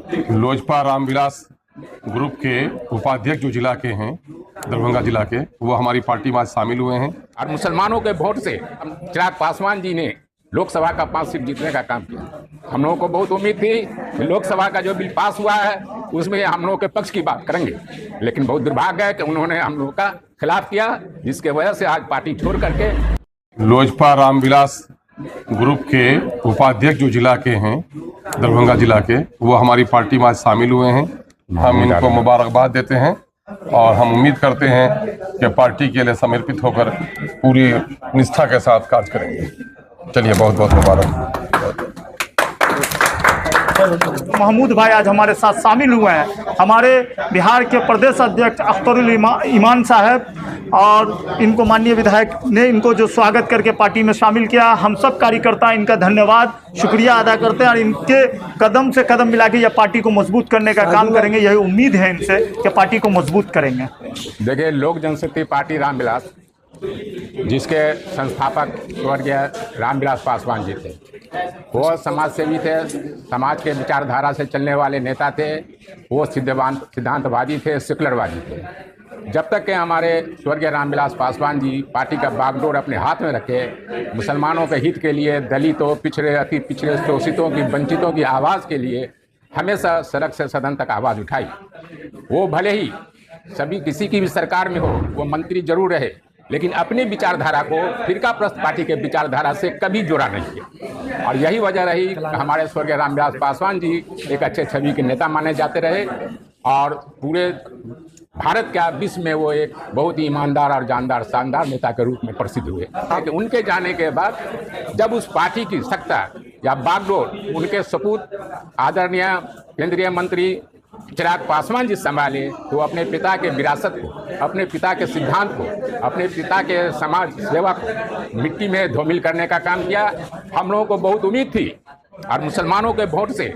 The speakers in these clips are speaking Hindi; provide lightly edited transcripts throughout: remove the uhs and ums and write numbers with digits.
लोजपा रामविलास ग्रुप के उपाध्यक्ष जो जिला के हैं, दरभंगा जिला के, वो हमारी पार्टी में आज शामिल हुए हैं। और मुसलमानों के वोट से चिराग पासवान जी ने लोकसभा का 5 सीट जीतने का काम किया। हम लोगों को बहुत उम्मीद थी कि लोकसभा का जो बिल पास हुआ है उसमें हम लोगों के पक्ष की बात करेंगे, लेकिन बहुत दुर्भाग्य है कि उन्होंने हम लोगों का खिलाफ किया, जिसके वजह से आज पार्टी छोड़ करके लोजपा रामविलास ग्रुप के उपाध्यक्ष जो जिला के हैं, दरभंगा जिला के, वो हमारी पार्टी में आज शामिल हुए हैं। हम इनको मुबारकबाद देते हैं और हम उम्मीद करते हैं कि पार्टी के लिए समर्पित होकर पूरी निष्ठा के साथ कार्य करेंगे। चलिए, बहुत बहुत मुबारक। महमूद भाई आज हमारे साथ शामिल हुए हैं, हमारे बिहार के प्रदेश अध्यक्ष अख्तरुल ईमान साहब, और इनको माननीय विधायक ने इनको जो स्वागत करके पार्टी में शामिल किया। हम सब कार्यकर्ता इनका धन्यवाद शुक्रिया अदा करते हैं और इनके कदम से कदम मिला के यह पार्टी को मजबूत करने का काम करेंगे। यही उम्मीद है इनसे कि पार्टी को मजबूत करेंगे। देखिए, लोक जनशक्ति पार्टी रामविलास, जिसके संस्थापक स्वर्गीय रामविलास पासवान जी थे, वो समाज सेवी थे, समाज के विचारधारा से चलने वाले नेता थे। वो सिद्धांतवादी थे, सेकुलरवादी थे। जब तक कि हमारे स्वर्गीय रामविलास पासवान जी पार्टी का बागडोर अपने हाथ में रखे, मुसलमानों के हित के लिए, दलितों, पिछड़े, अति पिछड़े, शोषितों की, वंचितों की आवाज़ के लिए हमेशा सड़क से सदन तक आवाज़ उठाई। वो भले ही सभी किसी की भी सरकार में हो, वो मंत्री जरूर रहे, लेकिन अपनी विचारधारा को फिरकाप्रस्त पार्टी के विचारधारा से कभी जोड़ा नहीं किया। और यही वजह रही हमारे स्वर्गीय रामविलास पासवान जी एक अच्छे छवि के नेता माने जाते रहे और पूरे भारत का विश्व में वो एक बहुत ही ईमानदार और जानदार, शानदार नेता के रूप में प्रसिद्ध हुए। उनके जाने के बाद जब उस पार्टी की सत्ता या बागडोर उनके सपूत आदरणीय केंद्रीय मंत्री चिराग पासवान जी संभाले, तो अपने पिता के विरासत को, अपने पिता के सिद्धांत को, अपने पिता के समाज सेवा को मिट्टी में धूमिल करने का काम किया। हम लोगों को बहुत उम्मीद थी और मुसलमानों के वोट से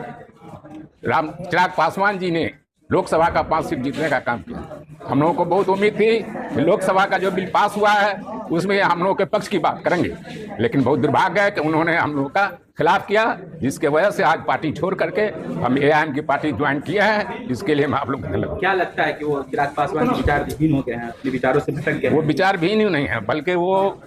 चिराग पासवान जी ने लोकसभा का 5 सीट जीतने का काम किया। हम लोगों को बहुत उम्मीद थी कि लोकसभा का जो बिल पास हुआ है उसमें हम लोगों के पक्ष की बात करेंगे, लेकिन बहुत दुर्भाग्य है कि उन्होंने हम लोगों का खिलाफ किया, जिसके वजह से आज पार्टी छोड़ करके हम एआईएम की पार्टी ज्वाइन किया है। इसके लिए हम आप लोग धन्यवाद। क्या लगता है कि वो चिराग पासवान के विचारहीन हो गए हैं, अपने विचारों से भटक गए? वो विचारहीन नहीं है, बल्कि वो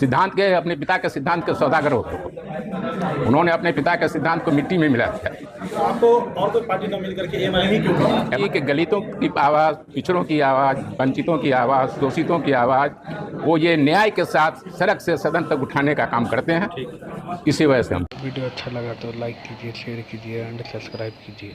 सिद्धांत के, अपने पिता के सिद्धांत के सौदागर हो गए। उन्होंने अपने पिता के सिद्धांत को मिट्टी में मिला दिया। आपको और कोई पार्टी न मिल करके एमआईएम ही क्यों कहा? कि दलितों की आवाज़, पिछड़ों की आवाज़, वंचितों की आवाज़, शोषितों की आवाज़, वो ये न्याय के साथ सड़क से सदन तक उठाने का काम करते हैं। इसी वजह से हम वीडियो अच्छा लगा तो लाइक कीजिए, शेयर कीजिए एंड सब्सक्राइब कीजिए।